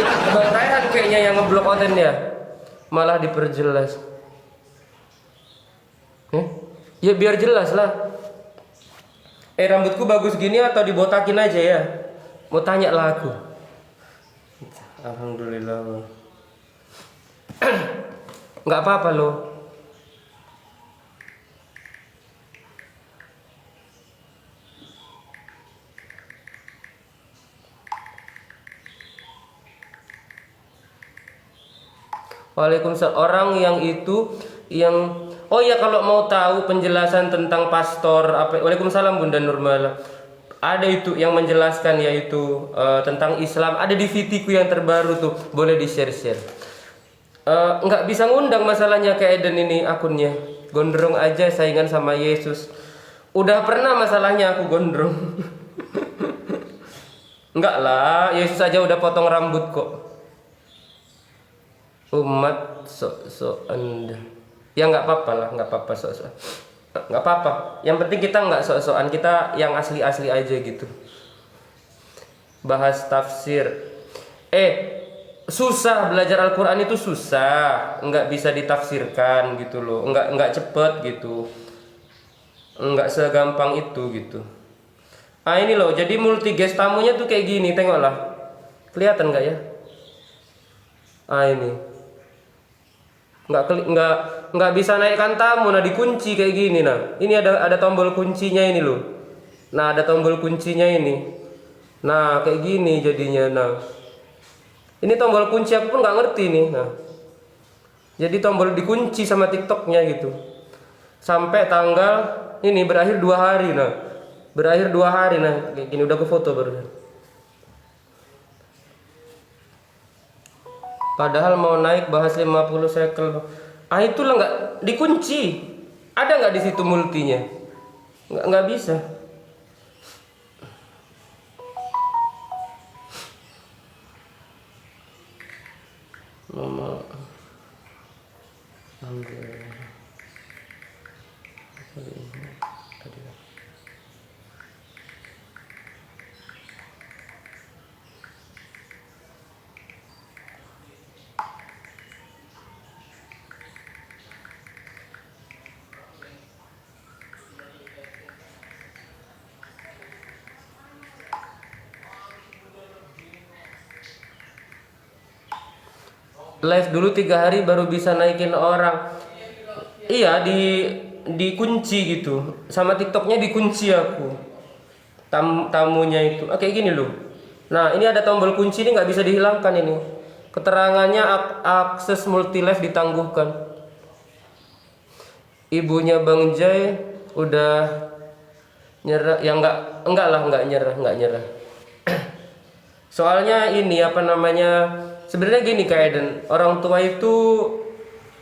Bang Raihan kayaknya yang ngeblok Oten ya. Malah diperjelas. Ya biar jelas lah. Rambutku bagus gini atau dibotakin aja ya? Mau tanya lah aku. Alhamdulillah. Nggak apa-apa loh. Waalaikumsalam. Orang yang itu yang oh ya, kalau mau tahu penjelasan tentang pastor apa, Waalaikumsalam Bunda Nurmala. Ada itu yang menjelaskan yaitu tentang Islam. Ada di VT-ku yang terbaru tuh, boleh di-share-share. Nggak bisa ngundang masalahnya ke Eden ini akunnya. Gondrong aja saingan sama Yesus. Udah pernah masalahnya aku gondrong. Enggak lah, Yesus aja udah potong rambut kok. Umat sok-sok Anda. Ya nggak apa-apa lah, nggak apa-apa sok-sok. Nggak apa-apa. Yang penting kita nggak sok-sokan, kita yang asli-asli aja gitu. Bahas tafsir. Susah belajar Al-Quran itu susah, nggak bisa ditafsirkan gitu loh, nggak cepet gitu, nggak segampang itu gitu. Ini loh, jadi multigas tamunya tuh kayak gini, tengoklah, kelihatan nggak ya? Ini nggak bisa naikkan tamu, nah dikunci kayak gini, nah ini ada tombol kuncinya ini loh, nah ada tombol kuncinya ini, nah kayak gini jadinya, nah ini tombol kunci aku pun nggak ngerti nih, nah jadi tombol dikunci sama TikToknya gitu, sampai tanggal ini berakhir 2 hari, nah berakhir 2 hari, nah kayak gini udah ke foto baru. Padahal mau naik bahas 50 shekel. Itulah nggak dikunci. Ada nggak di situ multinya? Nggak bisa. Mama. Live dulu 3 hari baru bisa naikin orang. Iya, dikunci gitu. Sama TikToknya dikunci aku. Tamunya itu. Kayak gini loh. Nah, ini ada tombol kunci ini nggak bisa dihilangkan ini. Keterangannya akses multi live ditangguhkan. Ibunya Bang Jai udah nyerah. Ya nggak nyerah. Soalnya ini apa namanya? Sebenarnya gini Kak Eden, orang tua itu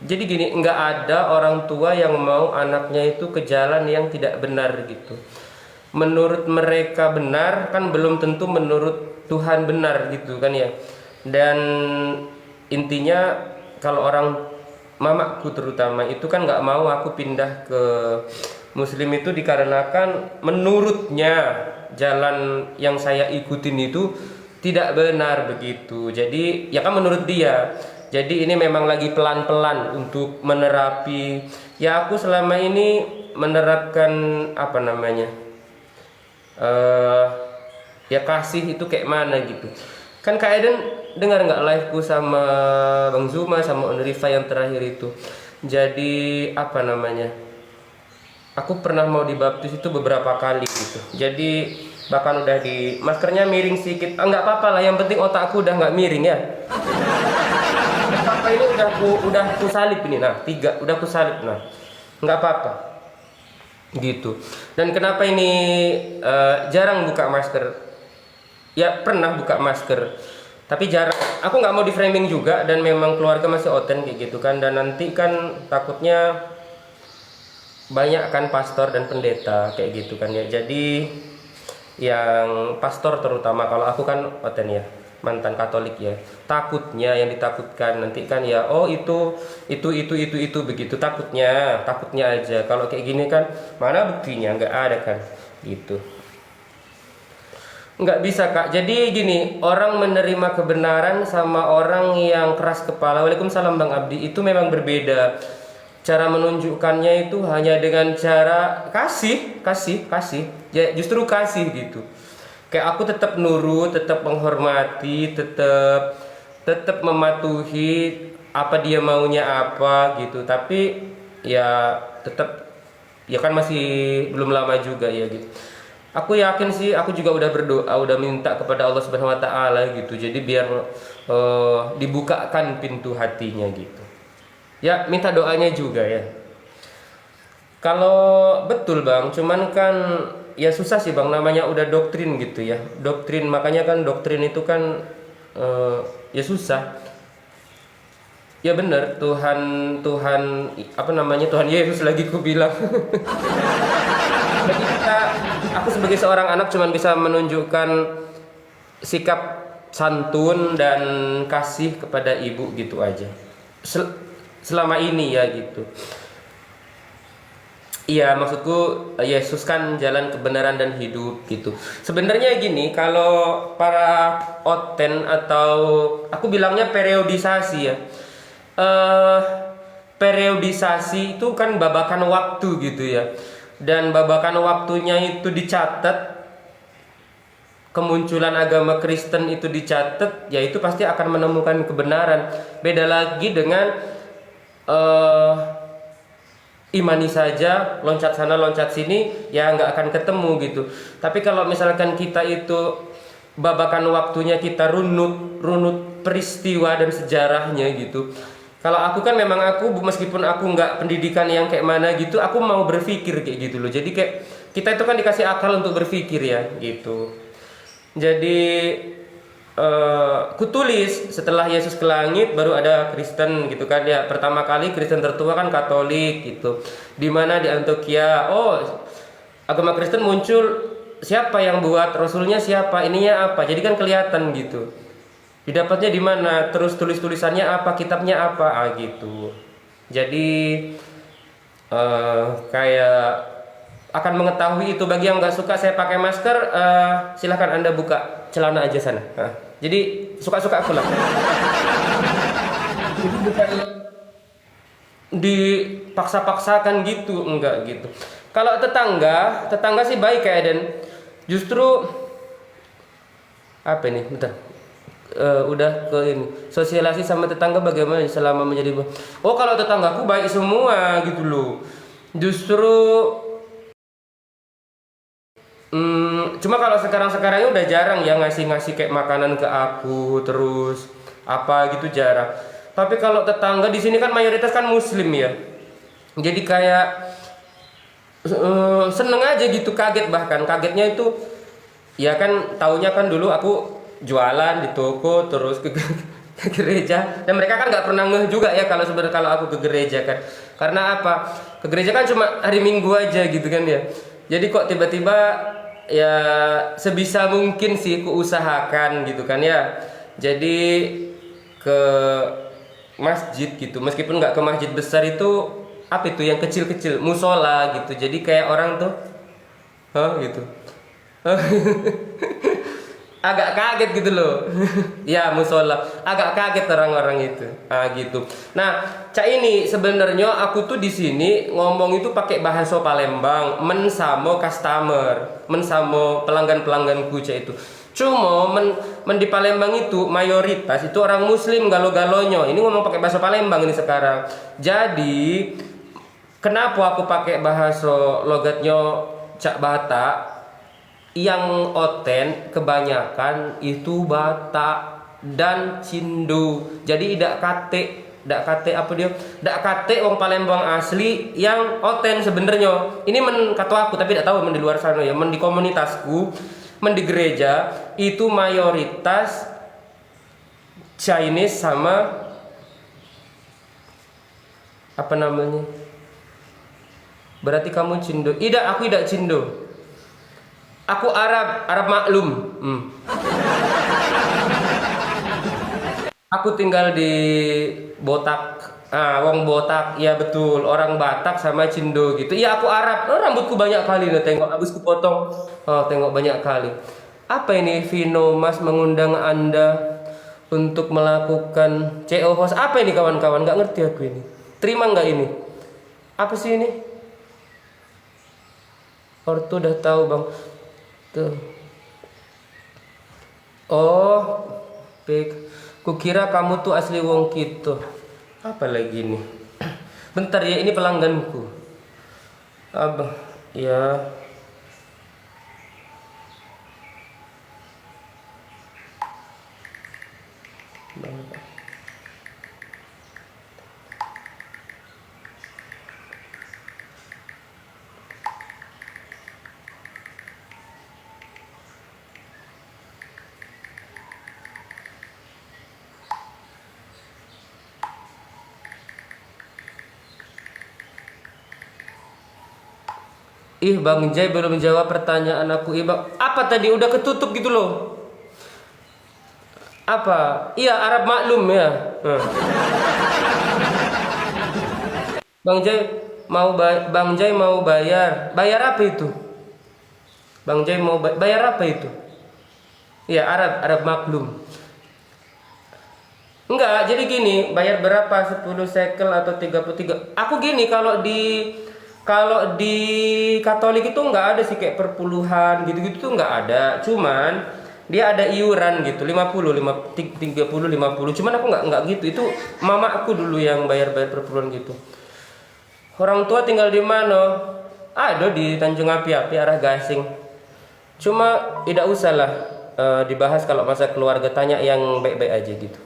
jadi gini, nggak ada orang tua yang mau anaknya itu ke jalan yang tidak benar gitu. Menurut mereka benar kan belum tentu menurut Tuhan benar gitu kan ya. Dan intinya kalau orang mamaku terutama itu kan nggak mau aku pindah ke Muslim itu dikarenakan menurutnya jalan yang saya ikutin itu tidak benar begitu. Jadi ya kan menurut dia. Jadi ini memang lagi pelan-pelan untuk menerapi. Ya aku selama ini menerapkan apa namanya? Ya kasih itu kayak mana gitu. Kan Kak Eden dengar nggak liveku sama Bang Zuma sama Onrifa yang terakhir itu. Jadi apa namanya? Aku pernah mau dibaptis itu beberapa kali gitu. Jadi bahkan udah di maskernya miring sedikit, nggak apa-apa lah, yang penting otakku udah nggak miring ya. Apa ini udah ku salib ini, nah 3 udah ku salib, nah nggak apa-apa gitu. Dan kenapa ini jarang buka masker? Ya pernah buka masker tapi jarang, aku nggak mau di framing juga, dan memang keluarga masih oten kayak gitu kan, dan nanti kan takutnya banyak kan pastor dan pendeta kayak gitu kan ya. Jadi yang pastor terutama, kalau aku kan oten ya, mantan Katolik ya, takutnya yang ditakutkan nanti kan ya, oh itu begitu, takutnya aja. Kalau kayak gini kan mana buktinya, nggak ada kan gitu. Nggak bisa Kak. Jadi gini, orang menerima kebenaran sama orang yang keras kepala. Waalaikumsalam Bang Abdi, itu memang berbeda. Cara menunjukkannya itu hanya dengan cara kasih, kasih, kasih. Ya justru kasih gitu. Kayak aku tetap nurut, tetap menghormati, tetap tetap mematuhi apa dia maunya apa gitu. Tapi ya tetap, ya kan masih belum lama juga ya gitu. Aku yakin sih, aku juga udah berdoa, udah minta kepada Allah Subhanahu wa taala gitu. Jadi biar dibukakan pintu hatinya gitu. Ya, minta doanya juga ya. Kalau betul Bang, cuman kan ya susah sih Bang, namanya udah doktrin gitu ya. Doktrin, makanya kan doktrin itu kan eh, ya susah. Ya benar, Tuhan Tuhan apa namanya, Tuhan Yesus lagi ku bilang. Jadi aku sebagai seorang anak cuman bisa menunjukkan sikap santun dan kasih kepada ibu gitu aja. Selama ini ya gitu. Iya, maksudku Yesus kan jalan kebenaran dan hidup gitu. Sebenarnya gini, kalau para oten atau aku bilangnya periodisasi ya. eh Periodisasi itu kan babakan waktu gitu ya. Dan babakan waktunya itu dicatat, kemunculan agama Kristen itu dicatat, ya itu pasti akan menemukan kebenaran. Beda lagi dengan eh imani saja, loncat sana loncat sini, ya nggak akan ketemu gitu. Tapi kalau misalkan kita itu babakan waktunya kita runut runut peristiwa dan sejarahnya gitu. Kalau aku kan memang aku meskipun aku nggak pendidikan yang kayak mana gitu, aku mau berpikir kayak gitu loh. Jadi kayak kita itu kan dikasih akal untuk berpikir ya gitu. Jadi kutulis setelah Yesus ke langit baru ada Kristen gitu kan ya. Pertama kali Kristen tertua kan Katolik gitu. Dimana di Antioquia, oh agama Kristen muncul, siapa yang buat, rasulnya siapa, ininya apa. Jadi kan kelihatan gitu. Didapatnya di mana, terus tulisannya apa, kitabnya apa, gitu. Jadi kayak akan mengetahui itu. Bagi yang nggak suka saya pakai masker, silahkan Anda buka celana aja sana. Jadi suka-suka aku lah. Jadi bukan dipaksa-paksakan gitu, enggak gitu. Kalau tetangga sih baik kayak, dan justru apa ini? Bentar. Udah ke ini sosialisasi sama tetangga bagaimana selama menjadi, oh kalau tetanggaku baik semua gitu loh. Justru cuma kalau sekarang udah jarang ya ngasih kayak makanan ke aku terus apa gitu, jarang. Tapi kalau tetangga di sini kan mayoritas kan muslim ya. Jadi kayak seneng aja gitu, kagetnya itu ya kan, taunya kan dulu aku jualan di toko terus ke gereja, dan mereka kan nggak pernah ngeh juga ya kalau sebenarnya kalau aku ke gereja kan. Karena apa, ke gereja kan cuma hari Minggu aja gitu kan ya. Jadi kok tiba-tiba, ya sebisa mungkin sih ku usahakan gitu kan ya. Jadi ke masjid gitu, meskipun nggak ke masjid besar, itu apa itu yang kecil-kecil, musola gitu. Jadi kayak orang tuh gitu. Agak kaget gitu loh. Ya musola, agak kaget orang-orang itu gitu. Nah cak ini sebenarnya aku tuh di sini ngomong itu pakai bahasa Palembang, mensamo customer, mensamo pelanggan-pelangganku cak itu. Cuma men di Palembang itu mayoritas itu orang muslim galo-galonya. Ini ngomong pakai bahasa Palembang ini sekarang. Jadi kenapa aku pakai bahasa logatnya cak Batak? Yang oten kebanyakan itu Batak dan Cindo. Jadi dak kate apa dia? Dak kate wong Palembang asli yang oten sebenarnya. Ini men kata aku tapi tidak tahu men di luar sana ya. Men di komunitasku, men di gereja itu mayoritas Chinese sama apa namanya? Berarti kamu Cindo. Tidak, aku tidak Cindo. Aku Arab maklum. Aku tinggal di Botak. Wong Botak, ya betul. Orang Batak sama Cindo gitu. Iya aku Arab. Rambutku banyak kali nih, tengok. Habis ku potong. Tengok banyak kali. Apa ini Vino Mas mengundang Anda untuk melakukan CO host? Apa ini kawan-kawan? Nggak ngerti aku ini. Terima nggak ini? Apa sih ini? Ortu udah tahu bang. Tuh. Oh, pik. Kukira kamu tuh asli wong gitu. Apa lagi nih? Bentar ya, ini pelangganku. Abang, ya. Ih, Bang Jai belum jawab pertanyaan aku. Ih, Bang, apa tadi udah ketutup gitu loh? Apa? Iya, Arab maklum ya. Bang Jai mau bayar. Bayar apa itu? Bang Jai mau bayar apa itu? Iya, Arab maklum. Enggak, jadi gini, bayar berapa? 10 shekel atau 33? Aku gini, kalau di Katolik itu enggak ada sih kayak perpuluhan gitu-gitu tuh enggak ada. Cuman dia ada iuran gitu, 50, 30, 50. Cuman aku enggak gitu. Itu mama aku dulu yang bayar-bayar perpuluhan gitu. Orang tua tinggal di mana? Ada di Tanjung Api-Api arah Gasing. Cuma tidak usah lah dibahas kalau masa keluarga, tanya yang baik-baik aja gitu.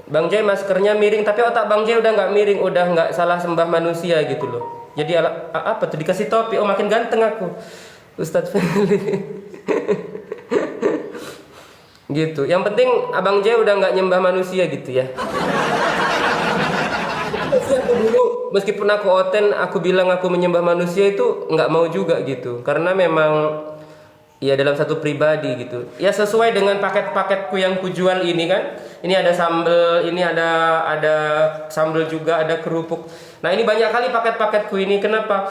Bang Jai maskernya miring, tapi otak Bang Jai udah nggak miring, udah nggak salah sembah manusia gitu loh. Jadi apa tuh dikasih topi, oh makin ganteng aku, Ustadz Feli. Gitu. Yang penting Abang Jai udah nggak nyembah manusia gitu ya. Meskipun aku oten, aku bilang aku menyembah manusia itu nggak mau juga gitu, karena memang ya dalam satu pribadi gitu. Ya sesuai dengan paket-paketku yang kujual ini kan. Ini ada sambel, ini ada sambel juga, ada kerupuk. Nah ini banyak kali paket-paketku ini. Kenapa?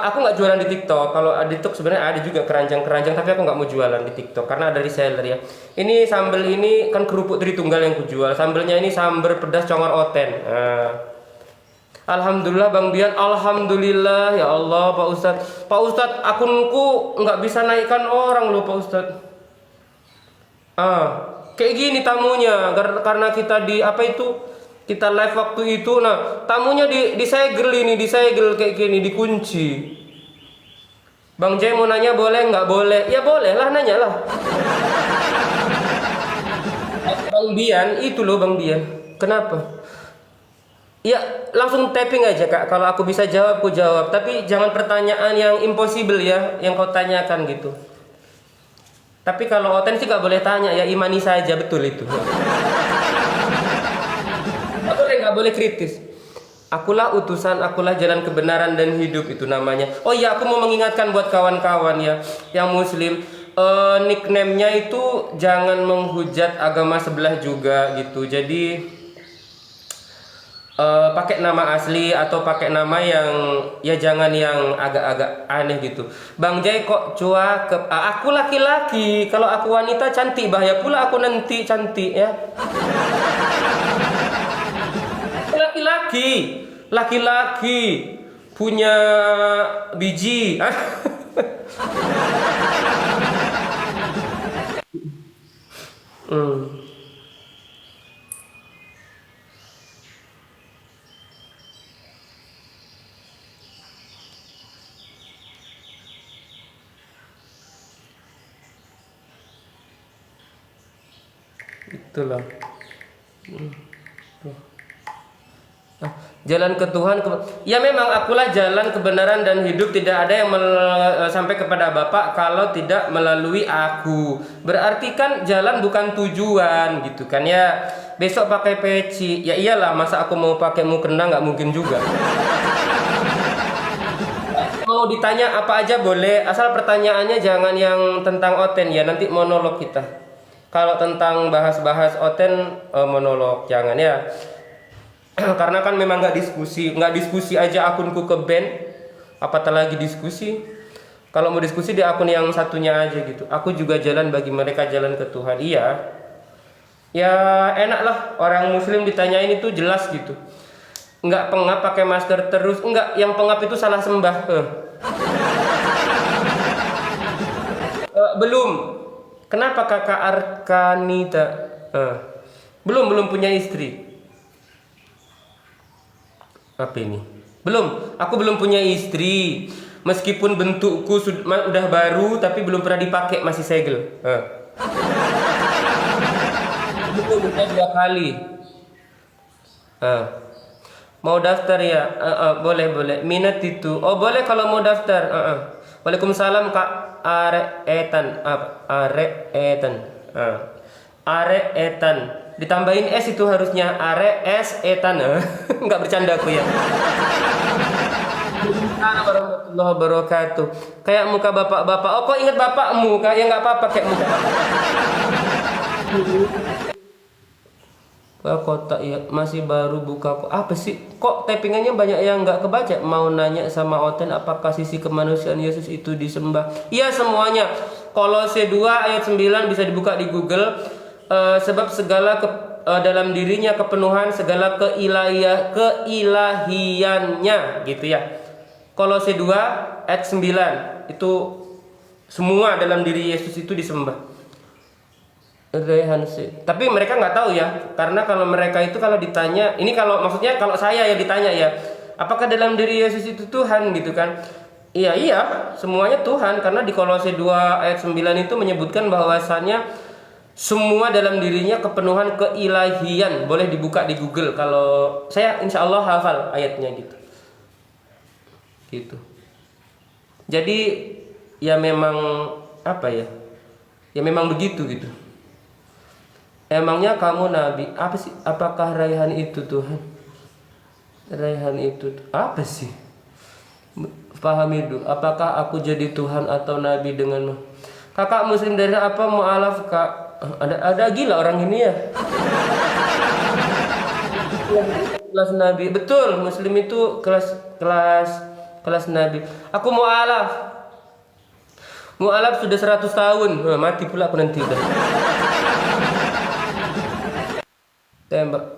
Aku nggak jualan di TikTok. Kalau di TikTok sebenarnya ada juga keranjang-keranjang, tapi aku nggak mau jualan di TikTok karena ada reseller ya. Ini sambel ini kan kerupuk Tritunggal yang kujual. Sambelnya ini sambal pedas congor oten. Alhamdulillah Bang Bian, alhamdulillah ya Allah Pak Ustadz. Pak Ustadz, akunku nggak bisa naikkan orang loh Pak Ustadz. Kayak gini tamunya, karena kita di apa itu, kita live waktu itu, nah tamunya disegel ini, disegel kayak gini, dikunci. Bang Jai mau nanya boleh nggak boleh? Ya boleh lah, nanya lah. Bang Bian itu loh Bang Bian, kenapa? Ya langsung tapping aja Kak. Kalau aku bisa jawab, aku jawab. Tapi jangan pertanyaan yang impossible ya, yang kau tanyakan gitu. Tapi kalau oten sih gak boleh tanya ya, imani saja, betul itu. Gak boleh kritis. Akulah utusan, akulah jalan kebenaran dan hidup, itu namanya. Oh iya, aku mau mengingatkan buat kawan-kawan ya yang muslim, nickname-nya itu jangan menghujat agama sebelah juga gitu. Jadi pakai nama asli atau pakai nama yang ya jangan yang agak-agak aneh gitu. Bang Jai kok cuak, aku laki-laki, kalau aku wanita cantik, bahaya pula aku nanti cantik ya. Laki-laki punya biji. Itulah. Jalan ke Tuhan ya memang akulah jalan kebenaran dan hidup, tidak ada yang sampai kepada Bapak kalau tidak melalui aku. Berarti kan jalan bukan tujuan gitu kan ya. Besok pakai peci, ya iyalah, masa aku mau pakai mukena, nggak mungkin juga. Mau ditanya apa aja boleh, asal pertanyaannya jangan yang tentang oten ya, nanti monolog kita. Kalau tentang bahas-bahas oten, monolog jangan ya. Karena kan memang nggak diskusi aja akunku ke band, apatah lagi diskusi. Kalau mau diskusi di akun yang satunya aja gitu. Aku juga jalan bagi mereka jalan ke Tuhan. Iya. Ya enak lah orang muslim ditanyain itu jelas gitu. Enggak pengap pakai masker terus. Enggak, yang pengap itu salah sembah. Belum. Kenapa kakak Arkanita? Belum punya istri. Apa ini? Belum. Aku belum punya istri. Meskipun bentukku udah baru, tapi belum pernah dipakai, masih segel. Belum, udah 2 kali. Mau daftar ya? Boleh. Minat itu. Oh boleh kalau mau daftar. Waalaikumsalam Kak Areetan. Areetan. Areetan. Ditambahin S itu harusnya Areetan. Nggak bercanda aku ya. Assalamualaikum warahmatullahi wabarakatuh. Kayak muka bapak-bapak. Oh kok ingat bapakmu? Kayak nggak apa-apa kayak muka. Kotak ya masih baru buka. Apa sih? Kok tappingannya banyak yang nggak kebaca? Mau nanya sama Oten, apakah sisi kemanusiaan Yesus itu disembah? Iya semuanya. Kolose 2 ayat 9 bisa dibuka di Google. Sebab segala dalam dirinya kepenuhan segala keilahiannya gitu ya. Kolose 2 ayat 9 itu semua dalam diri Yesus itu disembah. Tapi mereka nggak tahu ya, karena kalau mereka itu kalau ditanya, ini kalau maksudnya kalau saya yang ditanya ya, apakah dalam diri Yesus itu Tuhan gitu kan? Iya, semuanya Tuhan, karena di Kolose 2 ayat 9 itu menyebutkan bahwasannya semua dalam dirinya kepenuhan keilahian. Boleh dibuka di Google, kalau saya insya Allah hafal ayatnya gitu. Jadi ya memang apa ya? Ya memang begitu gitu. Emangnya kamu nabi? Apa sih? Apakah Raihan itu Tuhan? Raihan itu apa sih? Pahami dulu. Apakah aku jadi Tuhan atau nabi denganmu? Kakak muslim dari apa? Mu'alaf kak. Ada gila orang ini ya. Kelas nabi. Betul, muslim itu kelas nabi. Aku mu'alaf. Mu'alaf sudah 100 tahun. Mati pula aku nanti udah.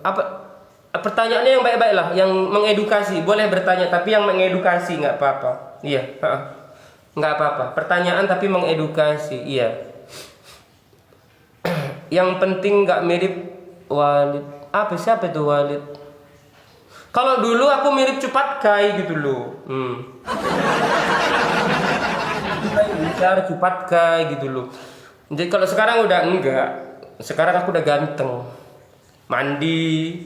Apa pertanyaannya yang baik-baik lah, yang mengedukasi. Boleh bertanya tapi yang mengedukasi, nggak apa-apa. Iya, nggak apa-apa. Pertanyaan tapi mengedukasi. Iya. Yang penting nggak mirip Walid. Siapa itu Walid? Kalau dulu aku mirip Cupat Kai gitu loh. Bicara Cupat Kai gitu loh. Jadi kalau sekarang udah enggak. Sekarang aku udah ganteng. Mandi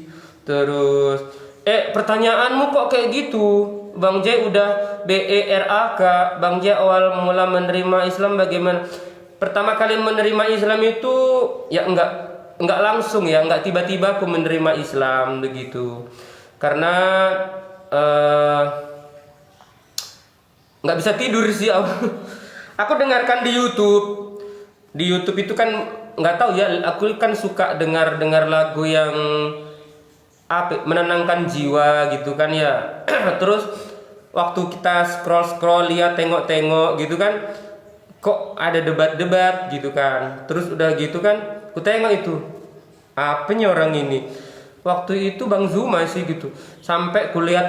terus pertanyaanmu kok kayak gitu? Bang J udah BERAK. Bang J awal mula menerima Islam bagaimana? Pertama kali menerima Islam itu ya enggak langsung ya, enggak tiba-tiba aku menerima Islam begitu. Karena enggak bisa tidur sih aku. Aku dengarkan di YouTube. Di YouTube itu kan nggak tahu ya, aku kan suka dengar lagu yang menenangkan jiwa gitu kan ya. Terus waktu kita scroll lihat tengok gitu kan, kok ada debat gitu kan. Terus udah gitu kan, aku tengok itu apanya orang ini. Waktu itu Bang Zuma sih gitu. Sampai kulihat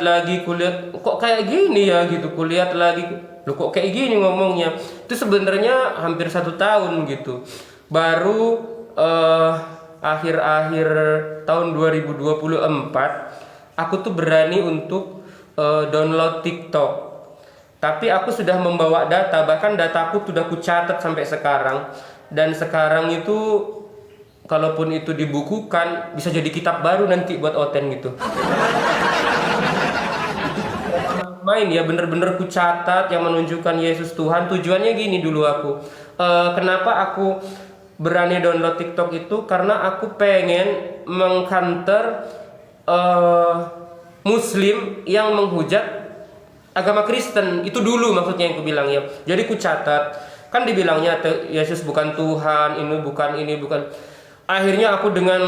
kok kayak gini ya gitu. Kulihat lagi, loh kok kayak gini ngomongnya. Itu sebenarnya hampir 1 tahun gitu. Baru akhir-akhir tahun 2024 aku tuh berani untuk download TikTok. Tapi aku sudah membawa data, bahkan dataku sudah aku catat sampai sekarang. Dan sekarang itu kalaupun itu dibukukan bisa jadi kitab baru nanti buat Oten gitu. Main ya, bener-bener ku catat yang menunjukkan Yesus Tuhan. Tujuannya gini dulu aku. Kenapa aku berani download TikTok itu? Karena aku pengen mengcounter Muslim yang menghujat agama Kristen. Itu dulu maksudnya yang aku bilang ya. Jadi ku catat. Kan dibilangnya Yesus bukan Tuhan, ini bukan. Akhirnya aku dengan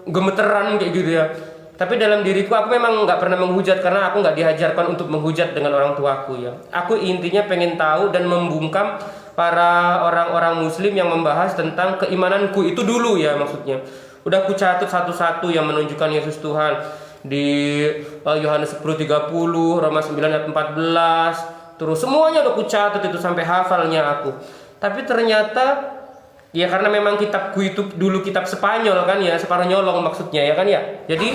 gemeteran kayak gitu ya. Tapi dalam diriku aku memang nggak pernah menghujat, karena aku nggak diajarkan untuk menghujat dengan orang tuaku ya. Aku intinya pengen tahu dan membungkam para orang-orang muslim yang membahas tentang keimananku itu dulu ya, maksudnya. Udah aku catat satu-satu yang menunjukkan Yesus Tuhan di Yohanes 10:30, Roma 9 ayat 14. Terus semuanya udah aku catat itu sampai hafalnya aku. Tapi ternyata ya karena memang kitabku itu dulu kitab Spanyol kan ya, Spanyolong maksudnya ya kan ya. Jadi